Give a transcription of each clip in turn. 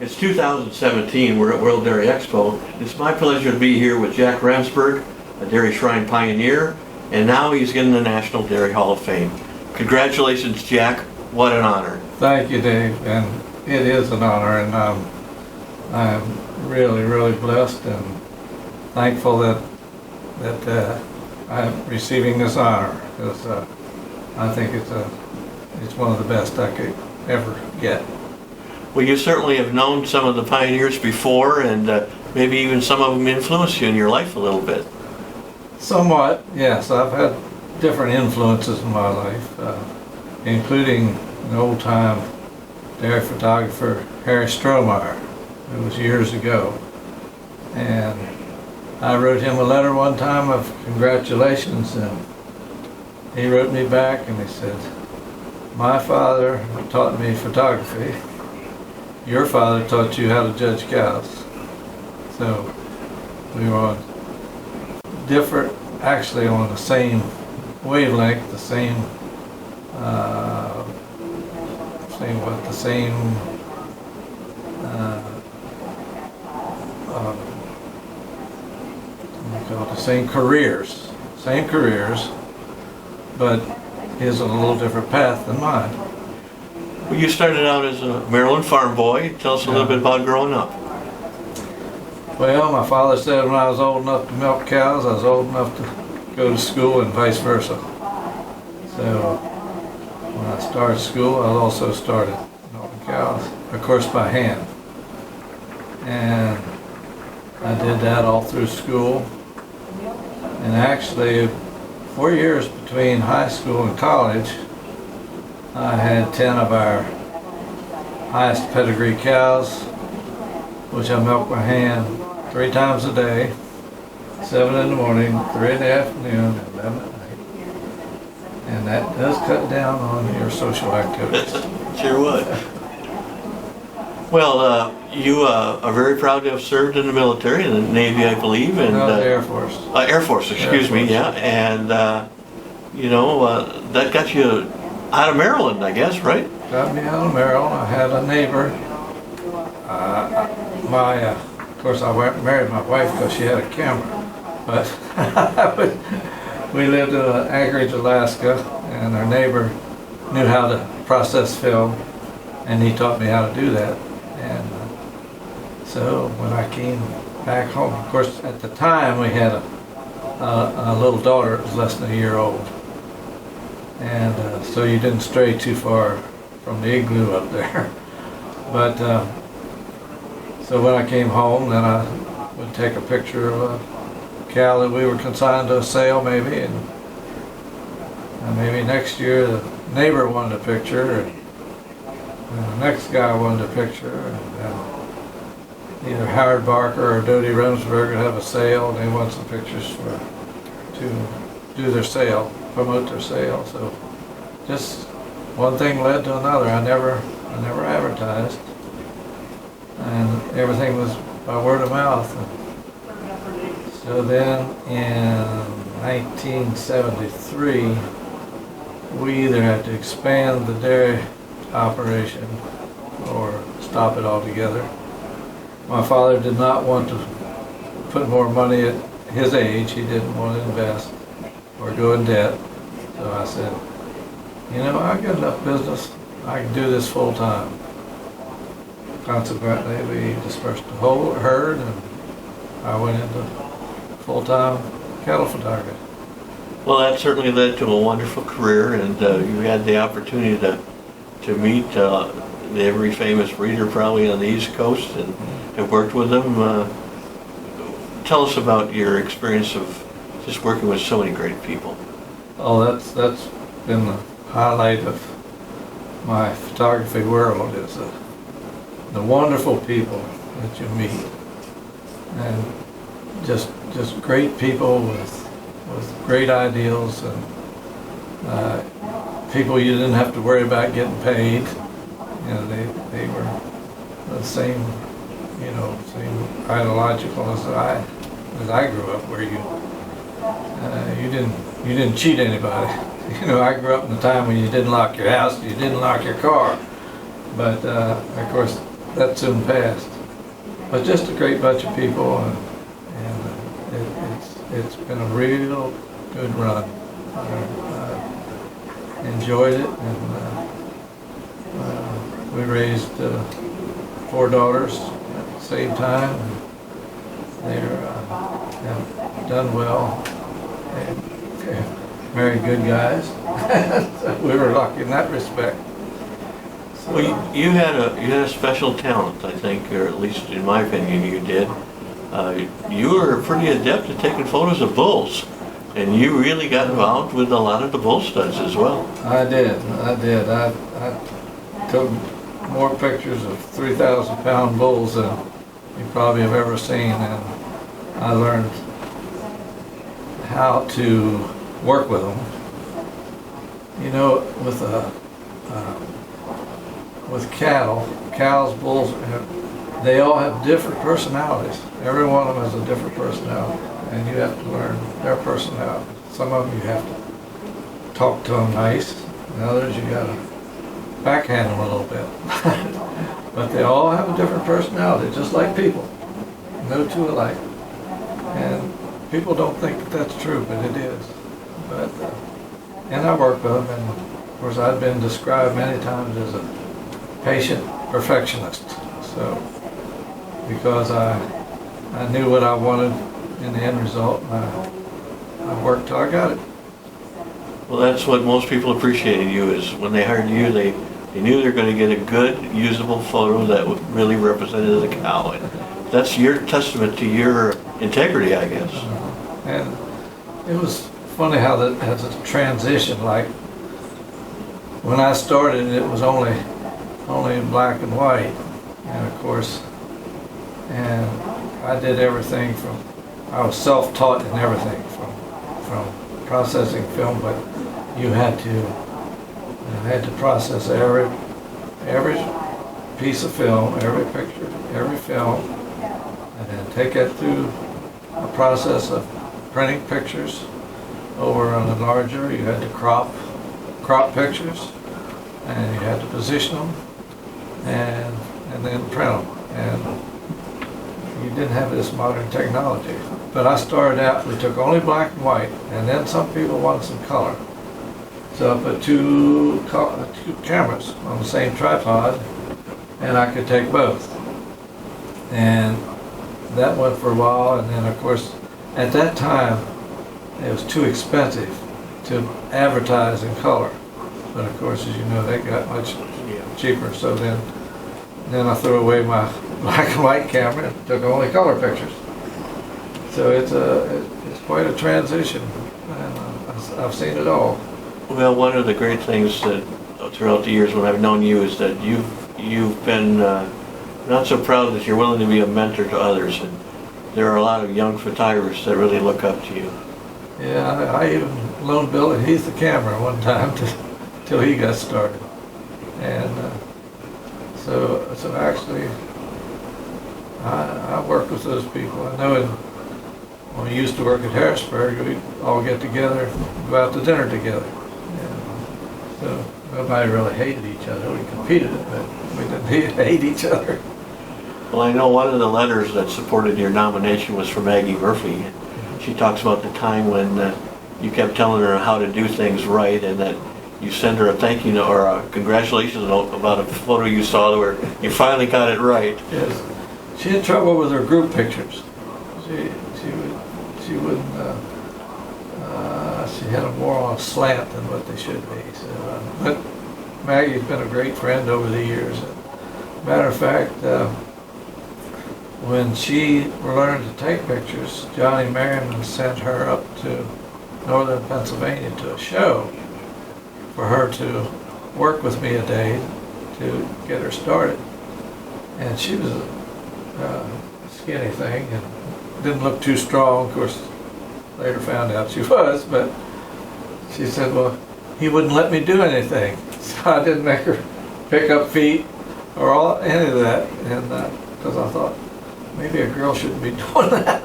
It's 2017, we're at World Dairy Expo. It's my pleasure to be here with Jack Remsberg, a Dairy Shrine pioneer, and now he's getting the National Dairy Hall of Fame. Congratulations, Jack. What an honor. Thank you, Dave, and it is an honor, and I'm really, really blessed and thankful that I'm receiving this honor, because I think it's one of the best I could ever get. Well, you certainly have known some of the pioneers before, and maybe even some of them influenced you in your life a little bit. Somewhat, yes. I've had different influences in my life, including an old-time dairy photographer, Harry Strohmeyer. It was years ago, and I wrote him a letter one time of congratulations, and he wrote me back and he said, "My father taught me photography. Your father taught you how to judge cows." So we were on different, actually on the same wavelength, the same same careers, but his on a little different path than mine. Well, you started out as a Maryland farm boy. Tell us a little bit about growing up. Well, my father said when I was old enough to milk cows, I was old enough to go to school, and vice versa. So when I started school, I also started milking cows, of course by hand. And I did that all through school. And actually, 4 years between high school and college, I had 10 of our highest pedigree cows, which I milked by hand 3 times a day, 7 in the morning, 3 in the afternoon, and 11 at night. And that does cut down on your social activities. Sure would. Well, you are very proud to have served in the military, in the Navy, I believe, and No, the Air Force. Air Force, excuse me, yeah, and that got you out of Maryland, I guess, right? Got me out of Maryland. I had a neighbor. Of course, I married my wife because she had a camera, but we lived in Anchorage, Alaska, and our neighbor knew how to process film, and he taught me how to do that. And so when I came back home, of course, at the time we had a little daughter that was less than a year old, and so you didn't stray too far from the igloo up there. But so when I came home, then I would take a picture of a cow that we were consigned to a sale, maybe, and maybe next year the neighbor wanted a picture, and the next guy wanted a picture, and either Howard Barker or Dodie Remsberg would have a sale, and they want some pictures to do their sale, promote their sale. So just one thing led to another. I never advertised, and everything was by word of mouth. And so then in 1973, we either had to expand the dairy operation or stop it altogether. My father did not want to put more money at his age. He didn't want to invest or go in debt. So I said, I got enough business. I can do this full time. Consequently, we dispersed the whole herd, and I went into full-time cattle photography. Well, that certainly led to a wonderful career, and you had the opportunity to meet every famous breeder probably on the East Coast, and have worked with them. Tell us about your experience of just working with so many great people. Oh, that's been the highlight of my photography world, is the wonderful people that you meet, and just great people with great ideals, and people you didn't have to worry about getting paid. They were the same, same ideological as I grew up, where you didn't cheat anybody. I grew up in a time when you didn't lock your house, you didn't lock your car. But of course, that soon passed. But just a great bunch of people, and it's been a real good run. I enjoyed it, and we raised 4 daughters at the same time. They're have done well. They're married good guys. So we were lucky in that respect. So, Well, you had a special talent, I think, or at least in my opinion, you did. You were pretty adept at taking photos of bulls, and you really got involved with a lot of the bull studs as well. I did. I took more pictures of 3,000-pound bulls than you probably have ever seen, and I learned how to work with them. You know, with cows, bulls, they all have different personalities. Every one of them has a different personality, and you have to learn their personality. Some of them you have to talk to them nice, and others you gotta backhand them a little bit. But they all have a different personality, just like people. No two alike. And people don't think that that's true, but it is. But and I work with them, and of course I've been described many times as a patient perfectionist. So because I knew what I wanted in the end result, and I worked till I got it. Well, that's what most people appreciated you, is when they hired you, they knew they're going to get a good, usable photo that really represented the cow. And that's your testament to your integrity, I guess. And it was funny how that has a transition. Like when I started, it was only in black and white, and of course, and I did everything I was self-taught in everything from processing film, but you had to process every piece of film, every picture, every film, and then take it through a process of printing pictures over on a larger. You had to crop pictures, and you had to position them, and then print them. And you didn't have this modern technology. But I started out, we took only black and white, and then some people wanted some color. So I put two cameras on the same tripod, and I could take both. And that went for a while, and then of course, at that time, it was too expensive to advertise in color. But of course, as you know, they got much cheaper. So then I threw away my black and white camera and took only color pictures. So it's quite a transition, and I've seen it all. Well, one of the great things that throughout the years when I've known you is that you've been not so proud that you're willing to be a mentor to others, and there are a lot of young photographers that really look up to you. Yeah, I even loaned Bill, he's the camera one time till he got started, and so actually I worked with those people. I know when we used to work at Harrisburg, we'd all get together, go out to dinner together. And so nobody really hated each other. We competed, but we didn't hate each other. Well, I know one of the letters that supported your nomination was from Maggie Murphy. She talks about the time when you kept telling her how to do things right, and that you sent her a thank you note or a congratulations note about a photo you saw where you finally got it right. Yes. She had trouble with her group pictures. She wouldn't. She had them more on a slant than what they should be. So, but Maggie's been a great friend over the years. Matter of fact, when she learned to take pictures, Johnny Merriman sent her up to northern Pennsylvania to a show for her to work with me a day to get her started. And she was a skinny thing and didn't look too strong. Of course, later found out she was, but she said, well, he wouldn't let me do anything. So I didn't make her pick up feet or any of that, and because I thought maybe a girl shouldn't be doing that.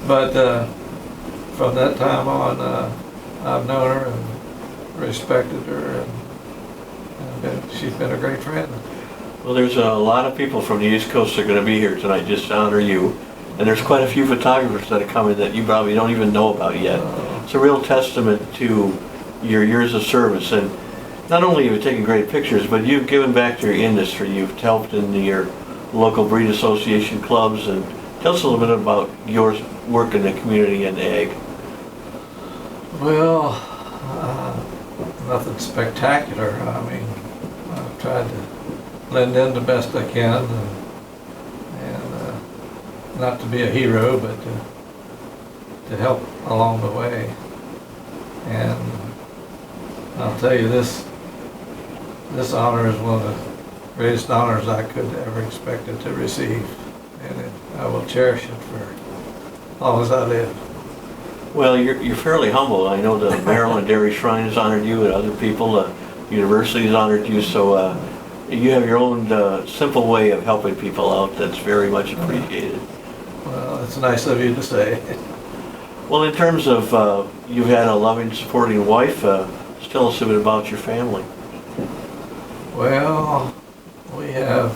But from that time on, I've known her and respected her, and she's been a great friend. Well, there's a lot of people from the East Coast that are going to be here tonight just to honor you. And there's quite a few photographers that are coming that you probably don't even know about yet. It's a real testament to your years of service. And not only have you taken great pictures, but you've given back to your industry. You've helped in your local breed association clubs. And tell us a little bit about your work in the community and ag. Well, nothing spectacular. I mean, I've tried to blend in the best I can, and not to be a hero, but to help along the way. And I'll tell you, this honor is one of the greatest honors I could ever expected to receive, and I will cherish it for as long as I live. Well, you're fairly humble. I know the Maryland Dairy Shrine has honored you, and other people, the university has honored you, so you have your own simple way of helping people out that's very much appreciated. Well, it's nice of you to say. Well, in terms of you've had a loving, supporting wife, tell us a bit about your family. Well, we had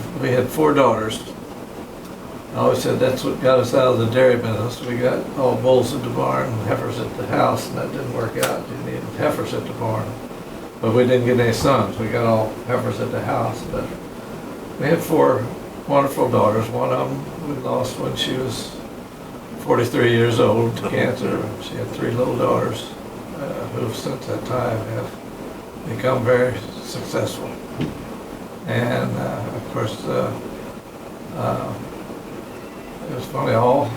4 daughters. I always said that's what got us out of the dairy business. We got all bulls at the barn and heifers at the house, and that didn't work out. You needed heifers at the barn. But we didn't get any sons. We got all heifers at the house. But we had 4 wonderful daughters. One of them we lost when she was 43 years old to cancer. She had 3 little daughters who since that time have become very successful. And of course, it was funny, all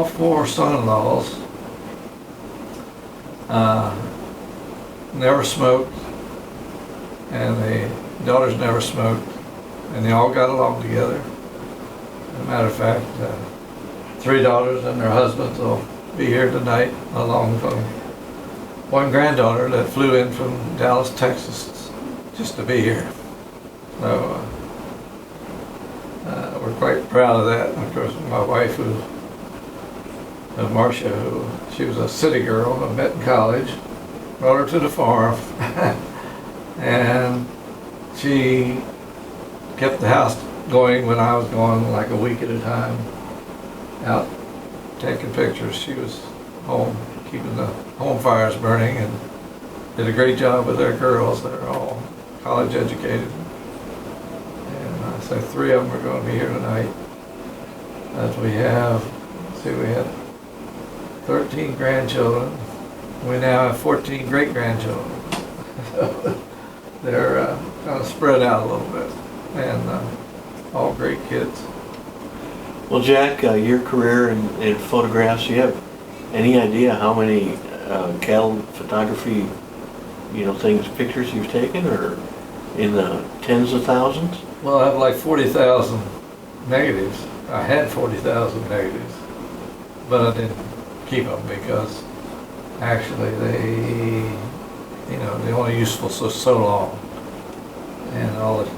4 son-in-laws never smoked, and the daughters never smoked, and they all got along together. As a matter of fact, 3 daughters and their husbands will be here tonight, along with 1 granddaughter that flew in from Dallas, Texas, just to be here. So we're quite proud of that. And of course, my wife, Marcia, she was a city girl I met in college, brought her to the farm, and she kept the house going when I was gone, like a week at a time, out taking pictures. She was home, keeping the home fires burning, and did a great job with their girls. They're all college educated. So 3 of them are going to be here tonight. As we have, we had 13 grandchildren. We now have 14 great-grandchildren. So they're kind of spread out a little bit, and all great kids. Well, Jack, your career in photographs, you have any idea how many cattle photography, pictures you've taken, or in the tens of thousands? Well, I have like 40,000 negatives. I had 40,000 negatives, but I didn't keep them because actually they're only useful so long. And all the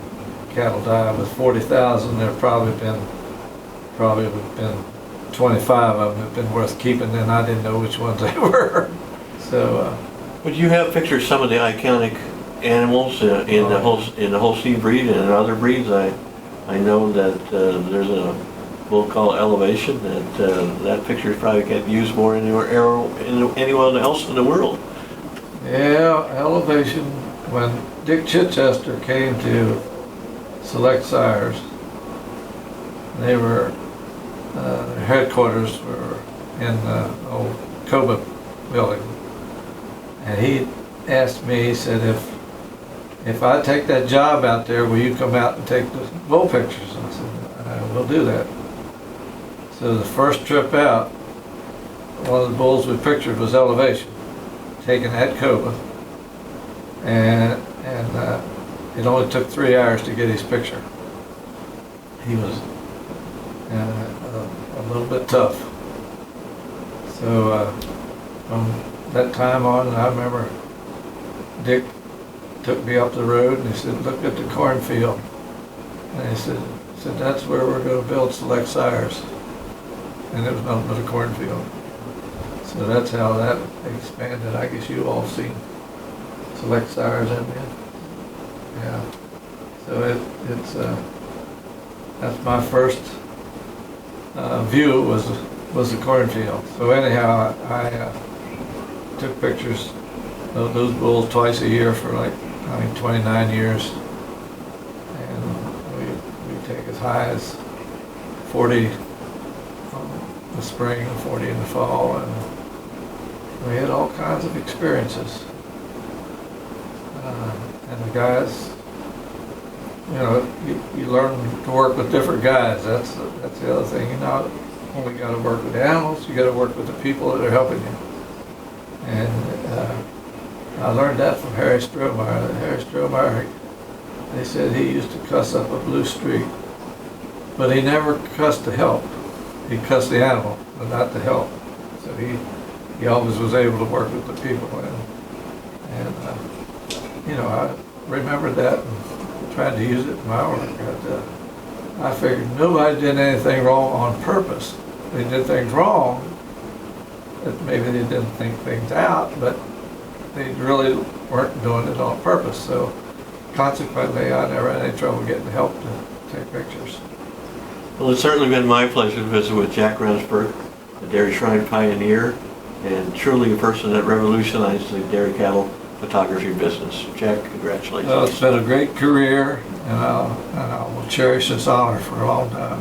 cattle died. With 40,000, there probably would have been 25 of them have been worth keeping, and I didn't know which ones they were. So. But you have pictured some of the iconic animals in the Holstein breed and in other breeds. I know that there's a bull called Elevation that picture probably get used more anywhere else in the world. Yeah, Elevation. When Dick Chichester came to select sires, they were their headquarters were in the old Coba building, and he asked me. He said, If I take that job out there, will you come out and take the bull pictures? And I said, I will do that. So the first trip out, one of the bulls we pictured was Elevation, taken at Coba. And it only took 3 hours to get his picture. He was a little bit tough. So from that time on, I remember Dick took me up the road and he said, look at the cornfield. And he said, that's where we're going to build select sires. And it was nothing but a cornfield. So that's how that expanded. I guess you all seen select sires in there. Yeah. So that's my first view was the cornfield. So anyhow, I took pictures of those bulls twice a year for like, I think 29 years. And we take as high as 40 in the spring, 40 in the fall, and we had all kinds of experiences. And the guys, you learn to work with different guys. That's the other thing. You not only got to work with the animals, you got to work with the people that are helping you. And I learned that from Harry Strohmeyer. Harry Strohmeyer, they said he used to cuss up a blue streak, but he never cussed to help. He cussed the animal, but not to help. So he always was able to work with the people. And I remembered that and tried to use it in my work. I figured nobody did anything wrong on purpose. They did things wrong, that maybe they didn't think things out, but they really weren't doing it on purpose. So consequently, I never had any trouble getting help to take pictures. Well, it's certainly been my pleasure to visit with Jack Remsberg, the dairy shrine pioneer, and truly a person that revolutionized the dairy cattle photography business. Jack, congratulations. Well, it's been a great career, and I will cherish this honor for a long time.